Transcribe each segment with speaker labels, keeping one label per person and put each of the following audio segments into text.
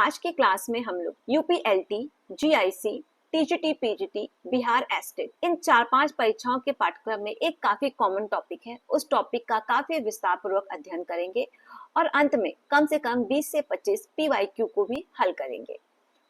Speaker 1: आज की क्लास में हम लोग UPLT, GIC, TGT, PGT, Bihar state इन 4-5 परीक्षाओं के पाठ्यक्रम में एक काफी कॉमन टॉपिक है। उस टॉपिक का काफी विस्तार पूर्वक अध्ययन करेंगे और अंत में कम से कम 20 से 25 पीवाईक्यू को भी हल करेंगे।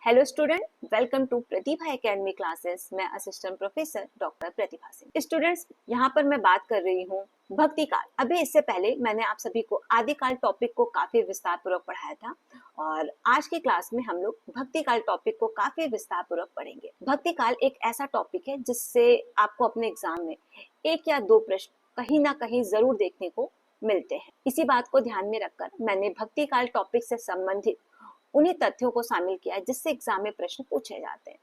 Speaker 1: Hello student, welcome to Pratibha academy classes. मैं assistant professor doctor Pratibha Singh. Students, यहाँ पर मैं बात कर रही हूँ भक्ति काल। अभी इससे पहले मैंने आप सभी को आदिकाल टॉपिक को काफी विस्तार पूर्वक पढ़ाया था और आज की क्लास में हम लोग भक्ति काल टॉपिक को काफी विस्तार पूर्वक पढ़ेंगे। भक्ति काल एक ऐसा टॉपिक है जिससे आपको अपने एग्जाम में 1 या 2 प्रश्न कहीं ना कहीं जरूर देखने को मिलते हैं। इसी बात को ध्यान में रखकर मैंने भक्ति काल टॉपिक से संबंधित उन्हीं तथ्यों को शामिल किया है जिससे एग्जाम में प्रश्न पूछे जाते हैं।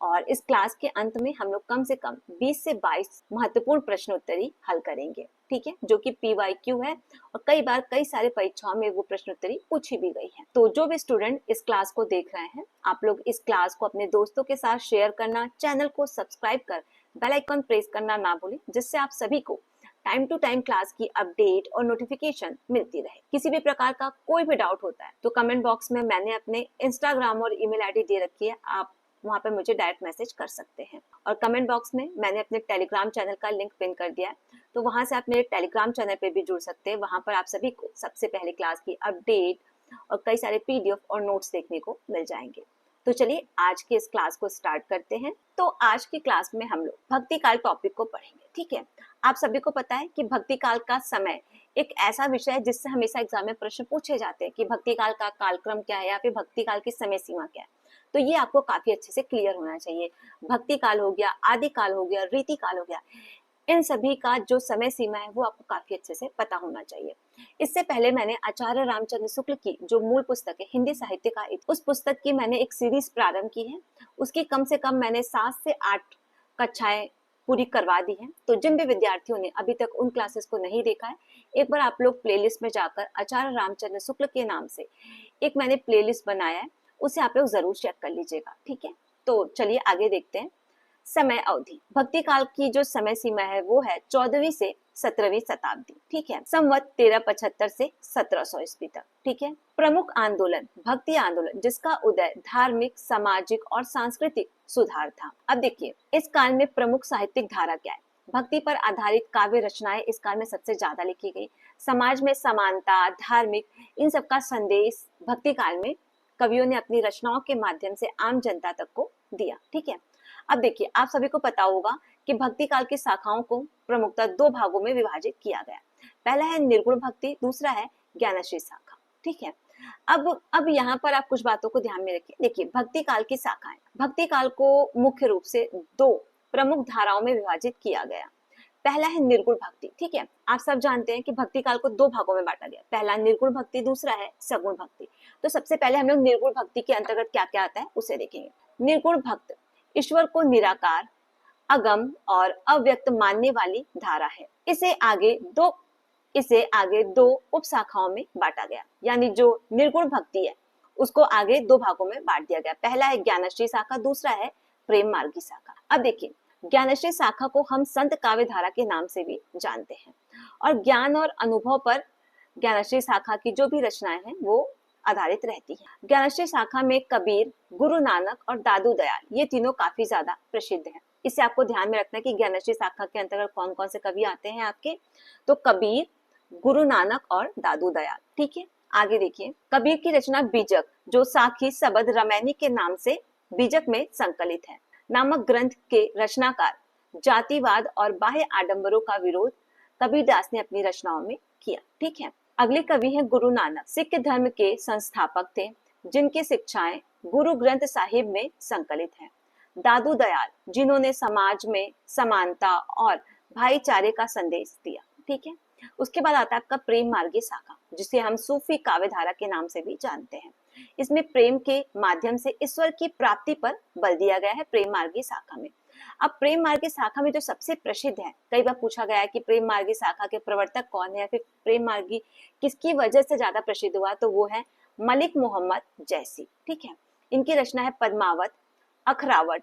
Speaker 1: और इस क्लास के अंत में हम लोग कम से कम 20 से 22 महत्वपूर्ण प्रश्नोत्तरी हल करेंगे, ठीक है, जो कि पीवाईक्यू है और कई बार कई सारे परीक्षाओं में वो प्रश्नोत्तरी पूछी भी गई है। तो जो भी स्टूडेंट इस क्लास को देख रहे हैं, आप लोग इस क्लास को अपने दोस्तों के साथ शेयर करना, चैनल को सब्सक्राइब कर बेल आइकन प्रेस करना ना भूलें, जिससे आप सभी को टाइम टू टाइम क्लास की अपडेट और नोटिफिकेशन मिलती रहे। किसी भी प्रकार का कोई भी डाउट होता है तो कमेंट बॉक्स में मैंने अपने इंस्टाग्राम और ईमेल आईडी दे रखी है, आप वहाँ पे मुझे डायरेक्ट मैसेज कर सकते हैं। और कमेंट बॉक्स में मैंने अपने टेलीग्राम चैनल का लिंक पिन कर दिया है, तो वहाँ से आप मेरे टेलीग्राम चैनल पे भी जुड़ सकते हैं। वहाँ पर आप सभी को सबसे पहले क्लास की अपडेट और कई सारे पीडीएफ और नोट्स देखने को मिल जाएंगे। तो चलिए आज की इस क्लास को स्टार्ट करते हैं। तो आज की क्लास में हम लोग भक्ति काल टॉपिक को पढ़ेंगे, ठीक है। आप सभी को पता है कि भक्ति काल का समय एक ऐसा विषय है जिससे हमेशा एग्जाम में प्रश्न पूछे जाते हैं कि भक्ति काल का कालक्रम क्या है या फिर भक्ति काल की समय सीमा क्या है। तो ये आपको काफी अच्छे से क्लियर होना चाहिए। भक्ति काल हो गया, आदि काल हो गया, रीति काल हो गया, इन सभी का जो समय सीमा है वो आपको काफी अच्छे से पता होना चाहिए। इससे पहले मैंने आचार्य रामचंद्र शुक्ल की जो मूल पुस्तक है हिंदी साहित्य का, उस पुस्तक की मैंने एक सीरीज प्रारंभ की है। उसकी कम से कम मैंने 7 से 8 कक्षाएं पूरी करवा दी है। तो जिन भी विद्यार्थियों ने अभी तक उन क्लासेस को नहीं देखा है, एक बार आप लोग प्लेलिस्ट में जाकर आचार्य रामचंद्र शुक्ल के नाम से एक मैंने प्लेलिस्ट बनाया है, उसे आप लोग जरूर चेक कर लीजिएगा, ठीक है। तो चलिए आगे देखते हैं। समय अवधि, भक्ति काल की जो समय सीमा है वो है 14वीं से 17वीं शताब्दी, ठीक है। संवत 1375 से 1700 ईस्वी तक, ठीक है। प्रमुख आंदोलन भक्ति आंदोलन, जिसका उदय धार्मिक, सामाजिक और सांस्कृतिक सुधार था। अब देखिए इस काल में प्रमुख साहित्यिक धारा क्या है। भक्ति पर आधारित काव्य रचनाएं इस काल में सबसे ज्यादा लिखी गई। समाज में समानता, धार्मिक, इन सब का संदेश भक्ति काल में कवियों ने अपनी रचनाओं के माध्यम से आम जनता तक को दिया, ठीक है। अब देखिए आप सभी को पता होगा कि भक्ति काल की शाखाओं को प्रमुखतः 2 भागों में विभाजित किया गया। पहला है निर्गुण भक्ति, दूसरा है ज्ञानश्री शाखा, ठीक है। अब यहाँ पर आप कुछ बातों को ध्यान में रखिए। देखिए भक्ति काल की शाखाएं, भक्ति काल को मुख्य रूप से 2 प्रमुख धाराओं में विभाजित किया गया। पहला है निर्गुण भक्ति, ठीक है। आप सब जानते हैं कि भक्ति काल को 2 भागों में बांटा गया। पहला निर्गुण भक्ति, दूसरा है सगुण भक्ति। तो सबसे पहले हम लोग निर्गुण भक्ति के अंतर्गत क्या क्या आता है उसे देखेंगे। निर्गुण भक्त ईश्वर को निराकार, अगम और अव्यक्त मानने वाली धारा है। इसे आगे दो उपशाखाओं में बांटा गया, यानी जो निर्गुण भक्ति है उसको आगे 2 भागों में बांट दिया गया। पहला है ज्ञानश्री शाखा, दूसरा है प्रेम मार्गी शाखा। अब देखिए ज्ञानश्री शाखा को हम संत काव्य धारा के नाम से भी जानते हैं और ज्ञान और अनुभव पर ज्ञानश्री शाखा की जो भी रचनाएं हैं वो आधारित रहती है। ज्ञानश्री शाखा में कबीर, गुरु नानक और दादू दयाल, ये तीनों काफी ज्यादा प्रसिद्ध हैं। इससे आपको ध्यान में रखना है कि ज्ञानश्री शाखा के अंतर्गत कौन कौन से कवि आते हैं आपके, तो कबीर, गुरु नानक और दादू दयाल, ठीक है। आगे देखिए कबीर की रचना बीजक, जो साखी सबद रमैनी के नाम से बीजक में संकलित है, नामक ग्रंथ के रचनाकार जातिवाद और बाह्य आडंबरों का विरोध कबीरदास ने अपनी रचनाओं में किया, ठीक है। अगले कवि हैं गुरु नानक, सिख धर्म के संस्थापक थे, जिनकी शिक्षाएं गुरु ग्रंथ साहिब में संकलित हैं। दादू दयाल, जिन्होंने समाज में समानता और भाईचारे का संदेश दिया, ठीक है। उसके बाद आता है आपका प्रेम मार्गी शाखा, जिसे हम सूफी काव्य धारा के नाम से भी जानते हैं। इसमें प्रेम के माध्यम से ईश्वर की प्राप्ति पर बल दिया गया है प्रेम मार्गी शाखा में। अब प्रेम मार्गी शाखा में जो सबसे प्रसिद्ध है, कई बार पूछा गया है कि प्रेम मार्गी शाखा के प्रवर्तक कौन है या फिर प्रेम मार्गी किसकी वजह से ज्यादा प्रसिद्ध हुआ, तो वो है मलिक मोहम्मद जैसी, ठीक है। इनकी रचना है पद्मावत, अखरावट,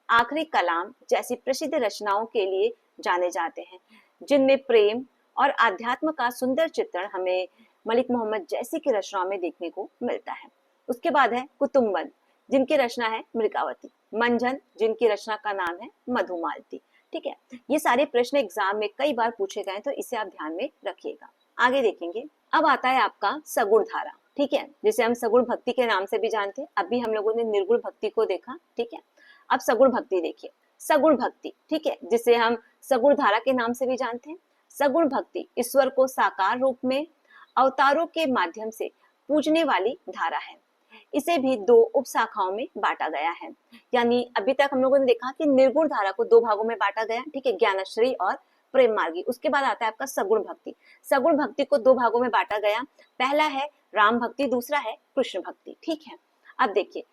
Speaker 1: आखिरी कलाम जैसी प्रसिद्ध रचनाओं के लिए जाने जाते हैं, जिनमें प्रेम और आध्यात्म का सुंदर चित्रण हमें मलिक मोहम्मद जैसी की रचनाओं में देखने को मिलता है। उसके बाद है कुतुम्बन, जिनकी रचना है मृगावती। मंझन, जिनकी रचना का नाम है मधुमालती। ठीक है, ये सारे प्रश्न एग्जाम में कई बार पूछे गए, तो इसे आप ध्यान में रखिएगा। आगे देखेंगे, अब आता है आपका सगुण धारा। ठीक है, जिसे हम सगुण भक्ति के नाम से भी जानते हैं। अभी हम लोगों ने निर्गुण भक्ति को देखा। ठीक है, अब सगुण भक्ति देखिए। सगुण भक्ति, ठीक है, जिसे हम सगुण धारा के नाम से भी जानते हैं। सगुण भक्ति ईश्वर को साकार रूप में अवतारों के माध्यम से पूजने वाली धारा है। इसे भी दो उपशाखाओं में बांटा गया है। यानी अभी तक हम लोगों ने देखा कि निर्गुण धारा को दो भागों में बांटा गया। ठीक है, ज्ञानश्री और प्रेम मार्गी। उसके बाद आता है आपका सगुण भक्ति। सगुण भक्ति को दो भागों में बांटा गया। पहला है राम भक्ति, दूसरा है कृष्ण भक्ति। ठीक है, अब देखिए,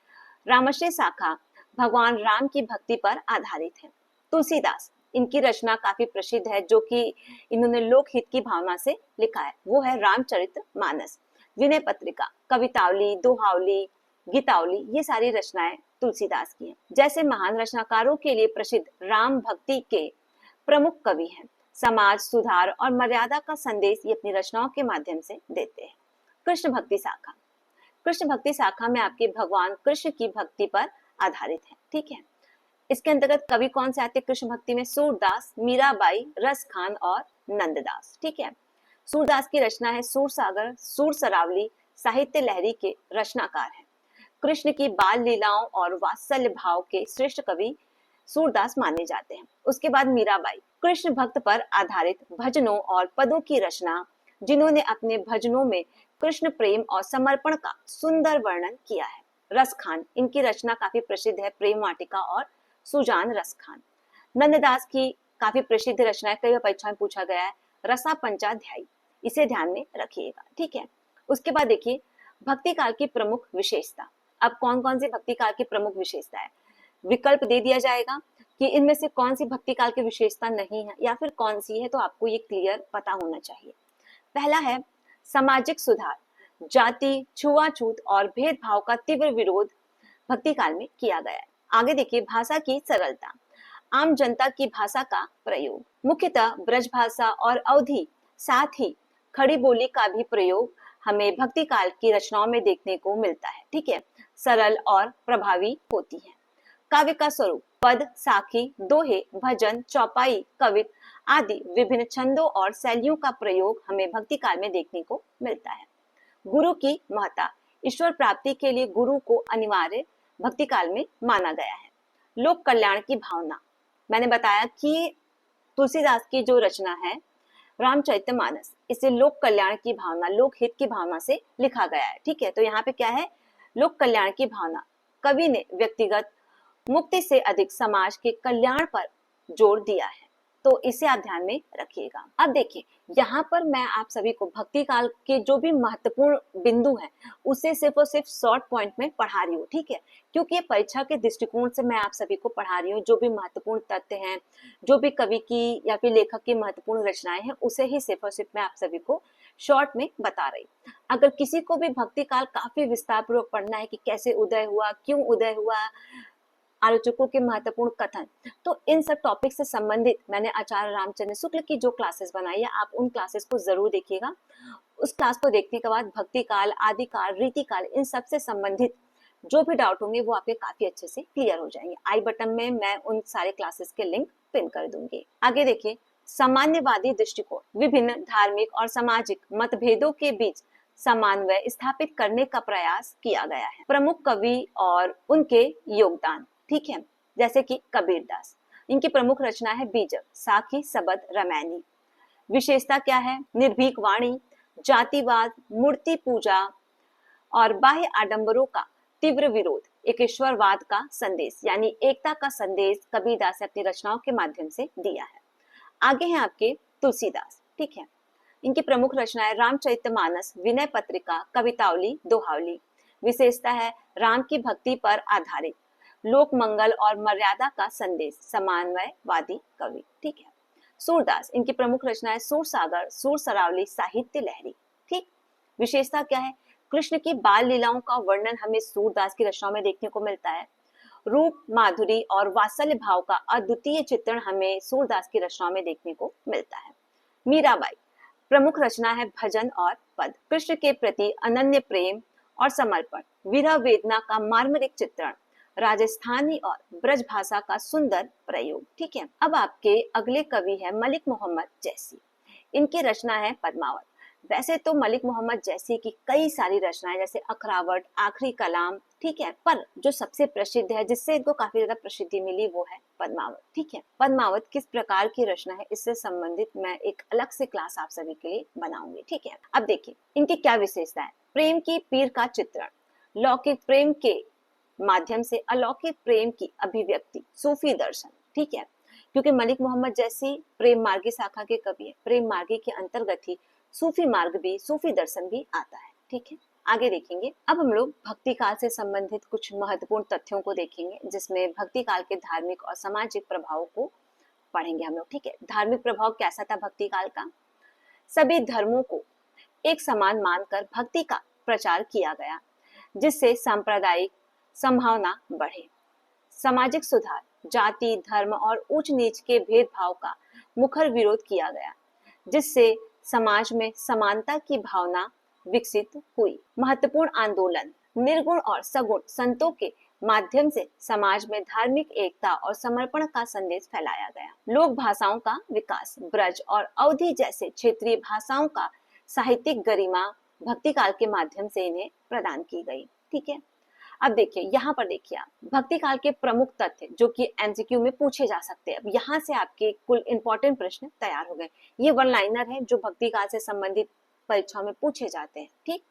Speaker 1: रामश्री शाखा भगवान राम की भक्ति पर आधारित है। तुलसीदास, इनकी रचना काफी प्रसिद्ध है, जो कि इन्होंने लोकहित की भावना से लिखा है, वो है रामचरित मानस। विनय पत्रिका, कवितावली, दोहावली, गीतावली, ये सारी रचनाएं तुलसीदास की हैं। जैसे महान रचनाकारों के लिए प्रसिद्ध राम भक्ति के प्रमुख कवि हैं। समाज सुधार और मर्यादा का संदेश ये अपनी रचनाओं के माध्यम से देते हैं। कृष्ण भक्ति शाखा, कृष्ण भक्ति शाखा में आपके भगवान कृष्ण की भक्ति पर आधारित है। ठीक है, इसके अंतर्गत कवि कौन से आते हैं कृष्ण भक्ति में? सूरदास, मीराबाई, रसखान और नंददास। ठीक है, सूरदास की रचना है सूरसागर, सूरसरावली, साहित्य लहरी के रचनाकार हैं। कृष्ण की बाल लीलाओं और वात्सल्य भाव के श्रेष्ठ कवि सूरदास माने जाते हैं। उसके बाद मीराबाई, कृष्ण भक्त पर आधारित भजनों और पदों की रचना, जिन्होंने अपने भजनों में कृष्ण प्रेम और समर्पण का सुंदर वर्णन किया है। रसखान, इनकी रचना काफी प्रसिद्ध है, प्रेम वाटिका और सुजान रसखान। नंददास की काफी प्रसिद्ध रचना है, कई बार परीक्षा में पूछा गया है, रसा पंचाध्यायी। इसे ध्यान में रखिएगा। ठीक है, उसके बाद देखिए भक्ति काल की प्रमुख विशेषता। अब कौन कौन सी भक्ति काल की प्रमुख विशेषता है, विकल्प दे दिया जाएगा कि इनमें से कौन सी भक्ति काल की विशेषता नहीं है या फिर कौन सी है, तो आपको ये क्लियर पता होना चाहिए। पहला है सामाजिक सुधार, जाति, छुआछूत और भेदभाव का तीव्र विरोध भक्ति काल में किया गया है। आगे देखिए भाषा की सरलता, आम जनता की भाषा का प्रयोग, मुख्यतः ब्रज भाषा और अवधी, साथ ही खड़ी बोली का भी प्रयोग हमें भक्ति काल की रचनाओं में देखने को मिलता है। ठीक है, सरल और प्रभावी होती है। काव्य का स्वरूप, पद, साखी, दोहे, भजन, चौपाई, कवित आदि विभिन्न छंदों और शैलियों का प्रयोग हमें भक्ति काल में देखने को मिलता है। गुरु की महत्ता, ईश्वर प्राप्ति के लिए गुरु को अनिवार्य भक्ति काल में माना गया है। लोक कल्याण की भावना, मैंने बताया कि तुलसीदास की जो रचना है रामचरितमानस, इसे लोक कल्याण की भावना, लोकहित की भावना से लिखा गया है। ठीक है, तो यहाँ पे क्या है, लोक कल्याण की भावना। कवि ने व्यक्तिगत मुक्ति से अधिक समाज के कल्याण पर जोर दिया है, तो इसे आप ध्यान में रखिएगा। अब देखिए यहाँ पर मैं आप सभी को भक्ति काल के जो भी महत्वपूर्ण बिंदु हैं उसे सिर्फ और सिर्फ शॉर्ट पॉइंट में पढ़ा रही हूँ। ठीक है, क्योंकि ये परीक्षा के दृष्टिकोण से मैं आप सभी को पढ़ा रही हूँ। जो भी महत्वपूर्ण तथ्य हैं, जो भी कवि की या फिर लेखक की महत्वपूर्ण रचनाएं हैं, उसे ही सिर्फ और सिर्फ मैं आप सभी को शॉर्ट में बता रही। अगर किसी को भी भक्ति काल काफी विस्तार पूर्वक पढ़ना है कि कैसे उदय हुआ, क्यों उदय हुआ, आलोचकों के महत्वपूर्ण कथन, तो इन सब टॉपिक से संबंधित मैंने आचार्य रामचंद्र शुक्ल की जो क्लासेस बनाई है, आप उन क्लासेस को जरूर देखिएगा। उस क्लास को देखने के बाद भक्ति काल, आदि काल, रीति काल, इन सब से संबंधित जो भी डाउट होंगे वो आपके काफी अच्छे से क्लियर हो जाएंगे। आई बटन में मैं उन सारे क्लासेस के लिंक पिन कर दूंगी। आगे देखिए सामान्यवादी दृष्टिकोण, विभिन्न धार्मिक और सामाजिक मतभेदों के बीच समन्वय स्थापित करने का प्रयास किया गया है। प्रमुख कवि और उनके योगदान, ठीक है, जैसे कि कबीरदास, इनकी प्रमुख रचना है बीजक, साखी, सबद, रामायणी। विशेषता क्या है, निर्भीक वाणी, जातिवाद, मूर्ति पूजा और बाह्य आडंबरों का तीव्र विरोध, एक ईश्वरवाद का संदेश यानी एकता का संदेश कबीरदास ने अपनी रचनाओं के माध्यम से दिया है। आगे हैं आपके तुलसीदास, ठीक है, इनकी प्रमुख रचनाएं रामचरितमानस, विनय पत्रिका, कवितावली, दोहावली। विशेषता है राम की भक्ति पर आधारित, लोक मंगल और मर्यादा का संदेश, समन्वयवादी कवि। ठीक है, सूरदास, इनकी प्रमुख रचनाएं सूरसागर, सूरसरावली, साहित्य लहरी। ठीक, विशेषता क्या है, कृष्ण की बाल लीलाओं का वर्णन हमें सूरदास की रचनाओं में देखने को मिलता है। रूप, माधुरी और वात्सल्य भाव का अद्वितीय चित्रण हमें सूरदास की रचनाओं में देखने को मिलता है। मीराबाई, प्रमुख रचना है भजन और पद, कृष्ण के प्रति अनन्य प्रेम और समर्पण, विरह वेदना का मार्मिक चित्रण, राजस्थानी और ब्रज भाषा का सुंदर प्रयोग। ठीक है, अब आपके अगले कवि है मलिक मोहम्मद जैसी। इनकी रचना है पद्मावत। वैसे तो मलिक मोहम्मद जैसी की कई सारी रचनाएं जैसे अखरावट, आखिरी कलाम, ठीक है, पर जो सबसे प्रसिद्ध है जिससे इनको काफी ज्यादा प्रसिद्धि मिली वो है पद्मावत। ठीक है, पद्मावत किस प्रकार की रचना है इससे संबंधित मैं एक अलग से क्लास आप सभी के लिए बनाऊंगी। ठीक है, अब देखिए इनकी क्या विशेषता है। प्रेम की पीर का चित्रण, लौकिक प्रेम के माध्यम से अलौकिक प्रेम की अभिव्यक्ति, सूफी दर्शन। ठीक है, क्योंकि मलिक मोहम्मद जैसी प्रेम मार्गी शाखा के कवि है, प्रेम मार्गी के अंतर्गत ही सूफी मार्ग भी, सूफी दर्शन भी आता है। ठीक है, आगे देखेंगे। अब हम लोग भक्ति काल से संबंधित कुछ महत्वपूर्ण तथ्यों को देखेंगे जिसमें भक्ति काल के धार्मिक और सामाजिक प्रभावों को पढ़ेंगे हम लोग। ठीक है, धार्मिक प्रभाव कैसा था भक्ति काल का। सभी धर्मों को एक समान मानकर भक्ति का प्रचार किया गया जिससे सांप्रदायिक संभावना बढ़े। सामाजिक सुधार, जाति, धर्म और ऊंच नीच के भेदभाव का मुखर विरोध किया गया जिससे समाज में समानता की भावना विकसित हुई। महत्वपूर्ण आंदोलन, निर्गुण और सगुण संतों के माध्यम से समाज में धार्मिक एकता और समर्पण का संदेश फैलाया गया। लोक भाषाओं का विकास, ब्रज और अवधी जैसे क्षेत्रीय भाषाओं का साहित्यिक गरिमा भक्ति काल के माध्यम से इन्हें प्रदान की गई। ठीक है, अब देखिए यहाँ पर देखिए आप भक्ति काल के प्रमुख तथ्य जो कि एमसीक्यू में पूछे जा सकते हैं। अब यहाँ से आपके कुल इंपॉर्टेंट प्रश्न तैयार हो गए। ये वन लाइनर है जो भक्ति काल से संबंधित परीक्षाओं में पूछे जाते हैं। ठीक,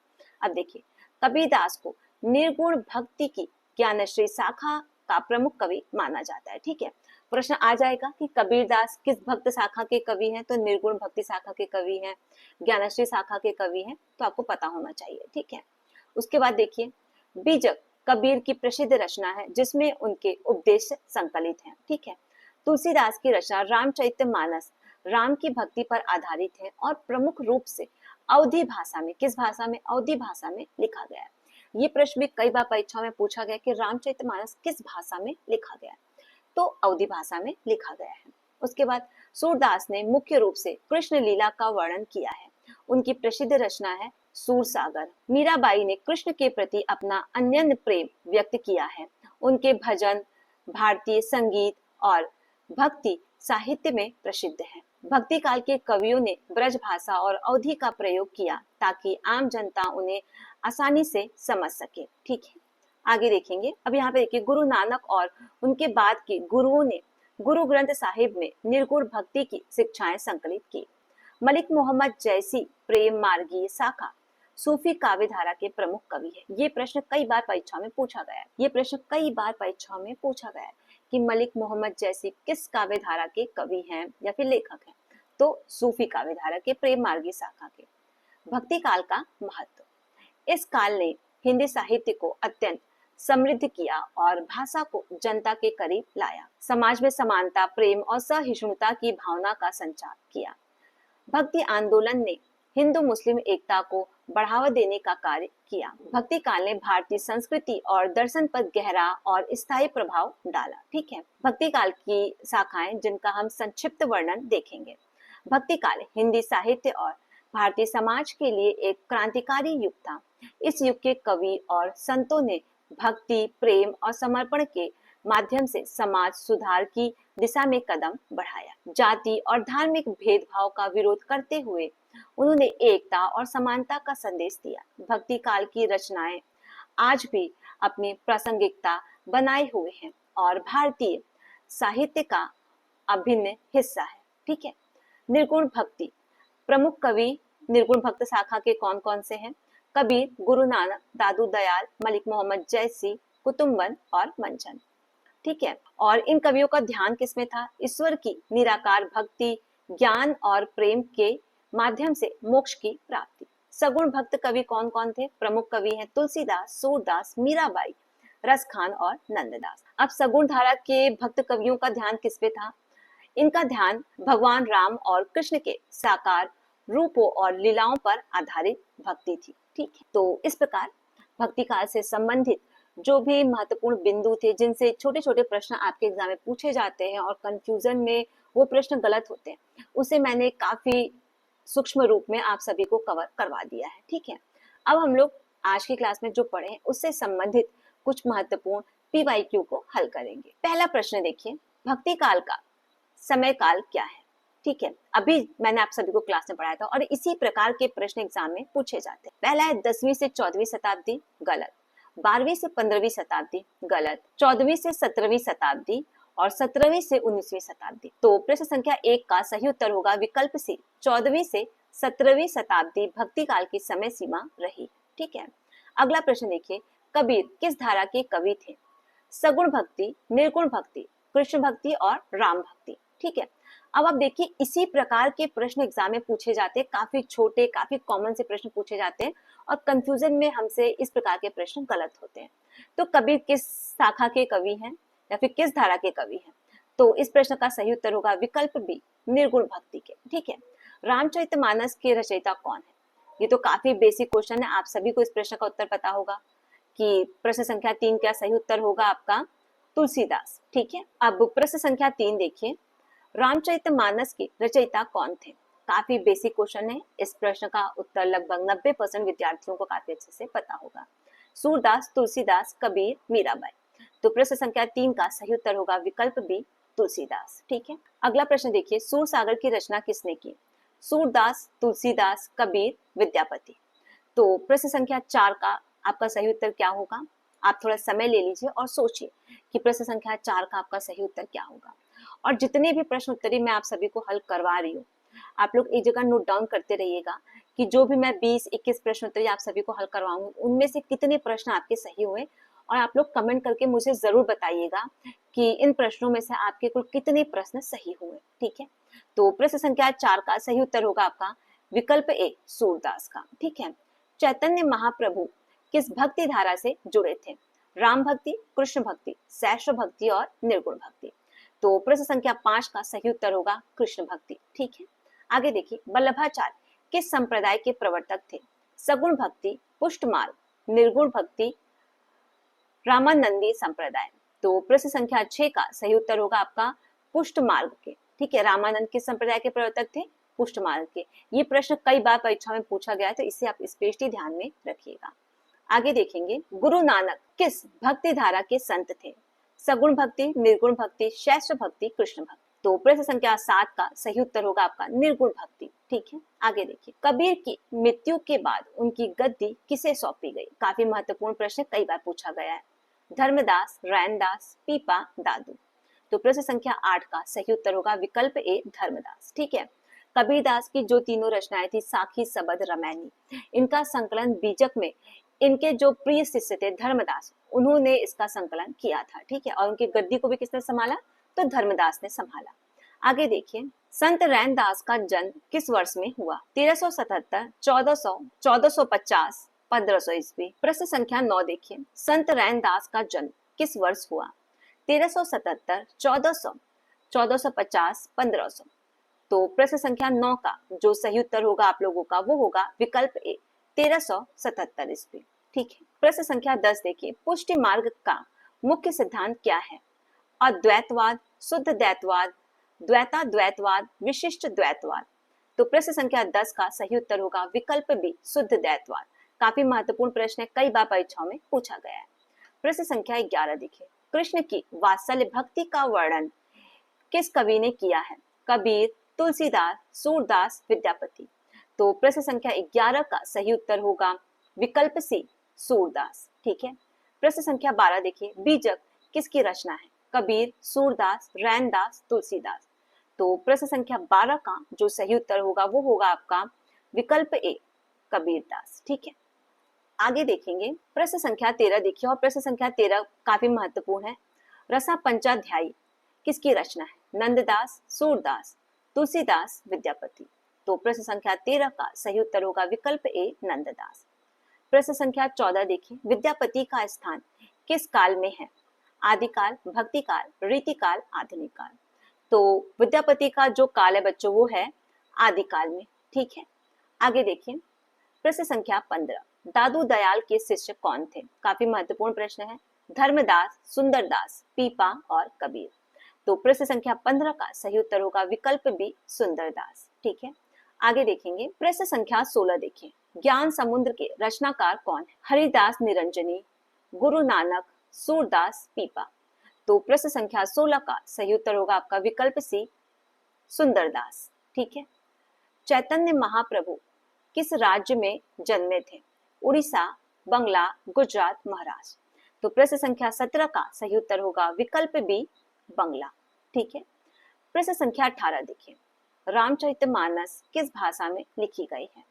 Speaker 1: अब देखिए कबीरदास को निर्गुण भक्ति की ज्ञानश्री शाखा का प्रमुख कवि माना जाता है। ठीक है, प्रश्न आ जाएगा कि कबीरदास किस भक्त शाखा के कवि हैं, तो निर्गुण भक्ति शाखा के कवि हैं, ज्ञानश्री शाखा के कवि हैं, तो आपको पता होना चाहिए। ठीक है, उसके बाद देखिए बीजक कबीर की प्रसिद्ध रचना है जिसमें उनके उपदेश संकलित हैं। ठीक है, तुलसीदास की रचना रामचरितमानस राम की भक्ति पर आधारित है और प्रमुख रूप से अवधी भाषा में, किस भाषा में, अवधी भाषा में लिखा गया है। ये प्रश्न भी कई बार परीक्षा में पूछा गया कि रामचरितमानस किस भाषा में लिखा गया है, तो अवधी भाषा में लिखा गया है। उसके बाद सूरदास ने मुख्य रूप से कृष्ण लीला का वर्णन किया है। उनकी प्रसिद्ध रचना है सूरसागर। मीराबाई ने कृष्ण के प्रति अपना अनन्य प्रेम व्यक्त किया है। उनके भजन भारतीय संगीत और भक्ति साहित्य में प्रसिद्ध हैं। भक्ति काल के कवियों ने ब्रज भाषा और अवधी का प्रयोग किया ताकि आम जनता उन्हें आसानी से समझ सके। ठीक है, आगे देखेंगे। अब यहाँ पे देखिए गुरु नानक और उनके बाद के गुरुओं ने गुरु ग्रंथ साहिब में निर्गुण भक्ति की शिक्षाएं संकलित की। मलिक मोहम्मद जैसी प्रेम मार्गी शाखा सूफी काव्य धारा के प्रमुख कवि है। ये प्रश्न कई बार परीक्षा में पूछा गया है। ये प्रश्न कई बार परीक्षा में पूछा गया है कि मलिक मोहम्मद जैसी किस काव्य धारा के कवि हैं या फिर लेखक हैं, तो सूफी काव्य धारा के प्रेम मार्गी शाखा के। भक्ति काल का महत्व, इस काल ने हिंदी साहित्य को अत्यंत समृद्ध किया और भाषा को जनता के करीब लाया। समाज में समानता, प्रेम और सहिष्णुता की भावना का संचार किया। भक्ति आंदोलन ने हिंदू मुस्लिम एकता को बढ़ावा देने का कार्य किया। भक्ति काल ने भारतीय संस्कृति और दर्शन पर गहरा और स्थायी प्रभाव डाला। ठीक है, भक्ति काल की शाखाएं जिनका हम संक्षिप्त वर्णन देखेंगे। भक्ति काल हिंदी साहित्य और भारतीय समाज के लिए एक क्रांतिकारी युग था। इस युग के कवि और संतों ने भक्ति, प्रेम और समर्पण के माध्यम से समाज सुधार की दिशा में कदम बढ़ाया। जाति और धार्मिक भेदभाव का विरोध करते हुए उन्होंने एकता और समानता का संदेश दिया। भक्ति काल की रचनाएं आज भी अपनी प्रासंगिकता बनाए हुए हैं और भारतीय साहित्य का अभिन्न हिस्सा है। ठीक है, निर्गुण भक्ति, प्रमुख कवि निर्गुण भक्त शाखा के कौन कौन से हैं? कबीर, गुरु नानक, दादू दयाल, मलिक मोहम्मद जैसी, कुतुम्बन और मंचन। ठीक है, और इन कवियों का ध्यान किसमें था? ईश्वर की निराकार भक्ति, ज्ञान और प्रेम के माध्यम से मोक्ष की प्राप्ति। सगुण भक्त कवि कौन कौन थे? प्रमुख कवि हैं तुलसीदास, सूरदास, मीराबाई, रसखान और नंददास। अब सगुण धारा के भक्त कवियों का ध्यान किस पे था? इनका ध्यान भगवान राम और कृष्ण के साकार रूपों और लीलाओं पर आधारित भक्ति थी। ठीक है, तो इस प्रकार भक्ति काल से संबंधित जो भी महत्वपूर्ण बिंदु थे जिनसे छोटे छोटे प्रश्न आपके एग्जाम में पूछे जाते हैं और कंफ्यूजन में वो प्रश्न गलत होते हैं, उसे मैंने काफी सूक्ष्म रूप में आप सभी को कवर करवा दिया है। ठीक है, अब हम लोग आज की क्लास में जो पढ़े हैं उससे संबंधित कुछ महत्वपूर्ण पीवाईक्यू को हल करेंगे। पहला प्रश्न देखिए, भक्ति काल का समय काल क्या है? ठीक है, अभी मैंने आप सभी को क्लास में पढ़ाया था और इसी प्रकार के प्रश्न एग्जाम में पूछे जाते हैं। पहला है 10वीं से 14वीं शताब्दी, गलत। 12वीं से 15वीं शताब्दी, गलत। 14वीं से 17वीं शताब्दी और 17वीं से 19वीं शताब्दी। तो प्रश्न संख्या 1 का सही उत्तर होगा विकल्प सी, 14वीं से 17वीं शताब्दी भक्ति काल की समय सीमा रही। ठीक है, अगला प्रश्न देखिए, कबीर किस धारा के कवि थे? सगुण भक्ति, निर्गुण भक्ति, कृष्ण भक्ति और राम भक्ति। ठीक है, अब आप देखिए इसी प्रकार के प्रश्न एग्जाम में पूछे जाते हैं, काफी छोटे काफी कॉमन से प्रश्न पूछे जाते हैं और कंफ्यूजन में हमसे इस प्रकार के प्रश्न गलत होते हैं। तो कबीर किस शाखा के कवि हैं या फिर किस धारा के कवि हैं? तो इस प्रश्न का सही उत्तर होगा विकल्प बी, निर्गुण भक्ति के। ठीक है, रामचरितमानस के रचयिता कौन है? ये तो काफी बेसिक क्वेश्चन है, आप सभी को इस प्रश्न का उत्तर पता होगा कि प्रश्न संख्या 3 का सही उत्तर होगा आपका तुलसीदास। ठीक है, अब प्रश्न संख्या 3 देखिए, रामचरितमानस के रचयिता कौन थे? काफी बेसिक क्वेश्चन है, इस प्रश्न का उत्तर लगभग 90% विद्यार्थियों को काफी अच्छे से पता होगा। सूरदास, तुलसीदास, कबीर, मीराबाई। तो प्रश्न संख्या 3 का सही उत्तर होगा विकल्प बी, तुलसीदास। ठीक है, अगला प्रश्न देखिए, सूरसागर की रचना किसने की? सूरदास, तुलसीदास, कबीर, विद्यापति। तो प्रश्न संख्या 4 का आपका सही उत्तर क्या होगा? आप थोड़ा समय ले लीजिए और सोचिए कि प्रश्न संख्या 4 का आपका सही उत्तर क्या होगा। और जितने भी प्रश्न उत्तरी मैं आप सभी को हल करवा रही हूँ, आप लोग एक जगह नोट डाउन करते रहिएगा कि जो भी मैं 20-21 प्रश्न उत्तरी आप सभी को हल करवाऊंगी उनमें से कितने प्रश्न आपके सही हुए, और आप लोग कमेंट करके मुझे जरूर बताइएगा कि इन प्रश्नों में से आपके कुल कितने प्रश्न सही हुए। ठीक है, तो प्रश्न संख्या 4 का सही उत्तर होगा आपका विकल्प ए, सूरदास का। ठीक है, चैतन्य महाप्रभु किस भक्ति धारा से जुड़े थे? राम भक्ति, कृष्ण भक्ति, शैशव भक्ति और निर्गुण भक्ति। तो प्रश्न संख्या 5 का सही उत्तर होगा कृष्ण भक्ति। ठीक है, आगे देखिए, वल्लभाचार्य किस संप्रदाय के प्रवर्तक थे? सगुण भक्ति, पुष्ट मार्ग, निर्गुण भक्ति, रामानंदी संप्रदाय। तो प्रश्न संख्या 6 का सही उत्तर होगा आपका पुष्ट मार्ग के। ठीक है, रामानंद किस संप्रदाय के प्रवर्तक थे? पुष्ट मार्ग के। ये प्रश्न कई बार परीक्षा में पूछा गया है, तो इसे आप स्पेशली ध्यान में रखिएगा। आगे देखेंगे, गुरु नानक किस भक्ति धारा के संत थे? सगुण भक्ति, निर्गुण भक्ति, शैशव भक्ति, कृष्ण भक्ति। तो प्रश्न संख्या 7 का सही उत्तर होगा आपका निर्गुण भक्ति। ठीक है, आगे देखिए, कबीर की मृत्यु के बाद उनकी गद्दी किसे सौंपी गई? काफी महत्वपूर्ण प्रश्न, कई बार पूछा गया है। धर्मदास, रैनदास, पीपा, दादू। तो प्रश्न संख्या 8 का सही उत्तर होगा विकल्प ए, धर्मदास। ठीक है, कबीरदास की जो तीनों रचनाएं थी, साखी, सबद, रामायणी, इनका संकलन बीजक में इनके जो प्रिय शिष्य थे धर्मदास, उन्होंने इसका संकलन किया था। ठीक है, और उनकी गद्दी को भी किसने संभाला? तो धर्मदास ने संभाला। आगे देखिए, संत रैनदास का जन्म किस वर्ष में हुआ? 1377, 1400, 1450, 1500 ईस्वी। प्रश्न संख्या 9 देखिए, संत रैनदास का जन्म किस वर्ष हुआ? 1377, 1400, 1450, 1500। तो प्रश्न संख्या 9 का जो सही उत्तर होगा आप लोगों का वो होगा विकल्प ए, 1377 ईस्वी। ठीक है, प्रश्न संख्या 10 देखिए, पुष्टि मार्ग का मुख्य सिद्धांत क्या है? अद्वैतवाद, शुद्ध द्वैतवाद, द्वैताद्वैतवाद, विशिष्ट द्वैतवाद। तो प्रश्न संख्या 10 का सही उत्तर होगा विकल्प बी, शुद्ध द्वैतवाद। काफी महत्वपूर्ण प्रश्न है, कई बार परीक्षाओं में पूछा गया है। प्रश्न संख्या 11 देखिए, कृष्ण की वात्सल्य भक्ति का वर्णन किस कवि ने किया है? कबीर, तुलसीदास, सूरदास, विद्यापति। तो प्रश्न संख्या 11 का सही उत्तर होगा विकल्प सी, सूरदास। ठीक है, प्रश्न संख्या 12 देखिए, बीजक किसकी रचना है? कबीर, सूरदास, रैनदास, तुलसीदास। तो प्रश्न संख्या 12 का जो सही उत्तर होगा वो होगा आपका विकल्प ए, कबीरदास। ठीक है, आगे देखेंगे, प्रश्न संख्या 13 देखिए, और प्रश्न संख्या 13 काफी महत्वपूर्ण है। रसा पंचाध्यायी किसकी रचना है? नंददास, सूरदास, तुलसीदास, विद्यापति। तो प्रश्न संख्या 13 का सही उत्तर होगा विकल्प ए, नंददास। प्रश्न संख्या 14 देखिए, विद्यापति का स्थान किस काल में है? आदिकाल, भक्ति काल, रीतिकाल, आधुनिक काल। तो विद्यापति का जो काल है बच्चों वो है आदिकाल में। ठीक है, आगे देखिए, प्रश्न संख्या 15, दादू दयाल के शिष्य कौन थे? काफी महत्वपूर्ण प्रश्न है। धर्मदास, सुंदरदास, पीपा और कबीर। तो प्रश्न संख्या 15 का सही उत्तर होगा विकल्प बी, सुंदरदास। ठीक है, आगे देखेंगे, प्रश्न संख्या 16 देखिए, ज्ञान समुद्र के रचनाकार कौन है? हरिदास निरंजनी, गुरु नानक, सूरदास, पीपा। तो प्रश्न संख्या 16 का सही उत्तर होगा आपका विकल्प सी, सुंदरदास। ठीक है। चैतन्य महाप्रभु किस राज्य में जन्मे थे? उड़ीसा, बंगला, गुजरात, महाराष्ट्र। तो प्रश्न संख्या 17 का सही उत्तर होगा विकल्प बी, बंगला। ठीक है। प्रश्न संख्या 18 देखिए, रामचरितमानस किस भाषा में लिखी गई है?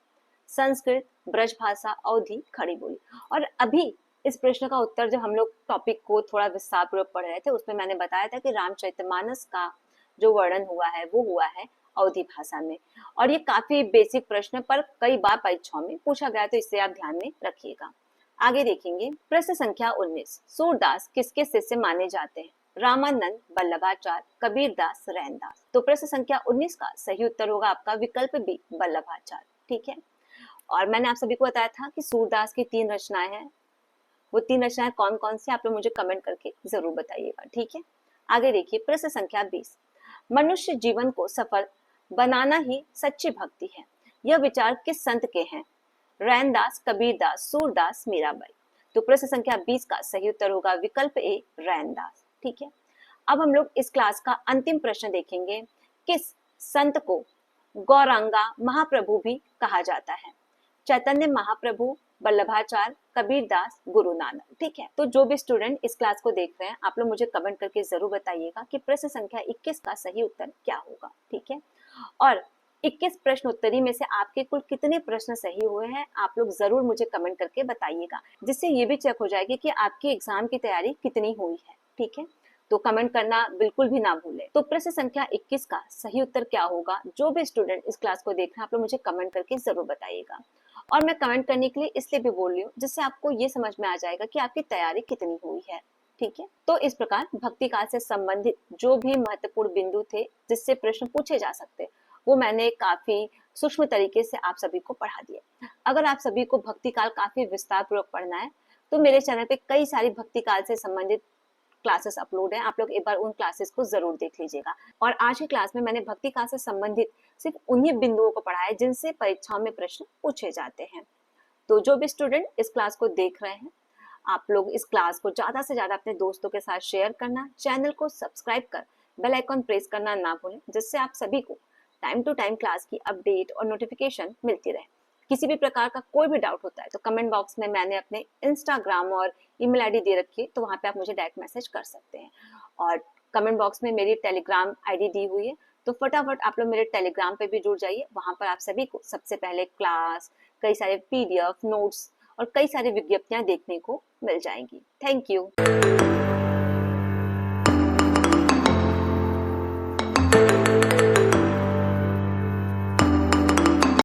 Speaker 1: संस्कृत, ब्रज भाषा, अवधी, खड़ी बोली। और अभी इस प्रश्न का उत्तर जब हम लोग टॉपिक को थोड़ा विस्तार पूर्वक पढ़ रहे थे उसमें मैंने बताया था कि रामचरितमानस का जो वर्णन हुआ है वो हुआ है अवधी भाषा में। और ये काफी बेसिक प्रश्न पर कई बार परीक्षाओं में पूछा गया, तो इससे आप ध्यान में रखिएगा। आगे देखेंगे प्रश्न संख्या 19, सूरदास किसके शिष्य माने जाते हैं? रामानंद, वल्लभाचार्य, कबीरदास, रैनदास। तो प्रश्न संख्या 19 का सही उत्तर होगा आपका विकल्प बी, वल्लभाचार्य। ठीक है। और मैंने आप सभी को बताया था कि सूरदास की 3 रचनाएं हैं, वो 3 रचनाएं कौन कौन सी, आप लोग मुझे कमेंट करके जरूर बताइएगा। ठीक है। आगे देखिए प्रश्न संख्या 20, मनुष्य जीवन को सफल बनाना ही सच्ची भक्ति है, यह विचार किस संत के हैं? रैनदास, कबीरदास, सूरदास, मीराबाई। तो प्रश्न संख्या 20 का सही उत्तर होगा विकल्प ए, रैनदास। ठीक है। अब हम लोग इस क्लास का अंतिम प्रश्न देखेंगे, किस संत को गौरांगा महाप्रभु भी कहा जाता है? चैतन्य महाप्रभु, वल्लभाचार्य, कबीरदास, गुरु नानक। ठीक है। तो जो भी स्टूडेंट इस क्लास को देख रहे हैं आप लोग मुझे कमेंट करके जरूर बताइएगा कि प्रश्न संख्या 21 का सही उत्तर क्या होगा। ठीक है। और 21 प्रश्न उत्तरी में से आपके कुल कितने प्रश्न सही हुए हैं आप लोग जरूर मुझे कमेंट करके बताइएगा, जिससे ये भी चेक हो जाएगी कि आपकी एग्जाम की तैयारी कितनी हुई है। ठीक है। तो कमेंट करना बिल्कुल भी ना भूलें। तो प्रश्न संख्या 21 का सही उत्तर क्या होगा, जो भी स्टूडेंट इस क्लास को देख रहे हैं आप लोग मुझे कमेंट करके जरूर बताइएगा। और मैं कमेंट करने के लिए इसलिए भी बोल रही हूँ जिससे आपको ये समझ में आ जाएगा कि आपकी तैयारी कितनी हुई है। ठीक है। तो इस प्रकार भक्ति काल से संबंधित जो भी महत्वपूर्ण बिंदु थे जिससे प्रश्न पूछे जा सकते, वो मैंने काफी सूक्ष्म तरीके से आप सभी को पढ़ा दिया। अगर आप सभी को भक्ति काल काफी विस्तार पूर्वक पढ़ना है तो मेरे चैनल पे कई सारी भक्ति काल से संबंधित क्लासेस अपलोड हैं, आप लोग एक बार उन क्लासेस को जरूर देख लीजिएगा। और आज की क्लास में मैंने भक्ति काल से संबंधित सिर्फ उन्हीं बिंदुओं को पढ़ा है जिनसे परीक्षाओं में प्रश्न पूछे जाते हैं। तो जो भी स्टूडेंट इस क्लास को देख रहे हैं आप लोग इस क्लास को ज्यादा से ज्यादा अपने दोस्तों के साथ शेयर करना, चैनल को सब्सक्राइब कर बेल आइकॉन प्रेस करना ना भूलें, जिससे आप सभी को टाइम टू टाइम क्लास की अपडेट और नोटिफिकेशन मिलती रहे। किसी भी प्रकार का कोई भी डाउट होता है तो कमेंट बॉक्स में मैंने अपने इंस्टाग्राम और ईमेल आईडी दे रखी है, तो वहां पे आप मुझे डायरेक्ट मैसेज कर सकते हैं। और कमेंट बॉक्स में मेरी टेलीग्राम आईडी दी हुई है, तो फटाफट आप लोग मेरे टेलीग्राम पे भी जुड़ जाइए। वहां पर आप सभी को सबसे पहले क्लास, कई सारे PDF, नोट्स और कई सारी विज्ञप्तियां देखने को मिल जाएंगी। Thank you.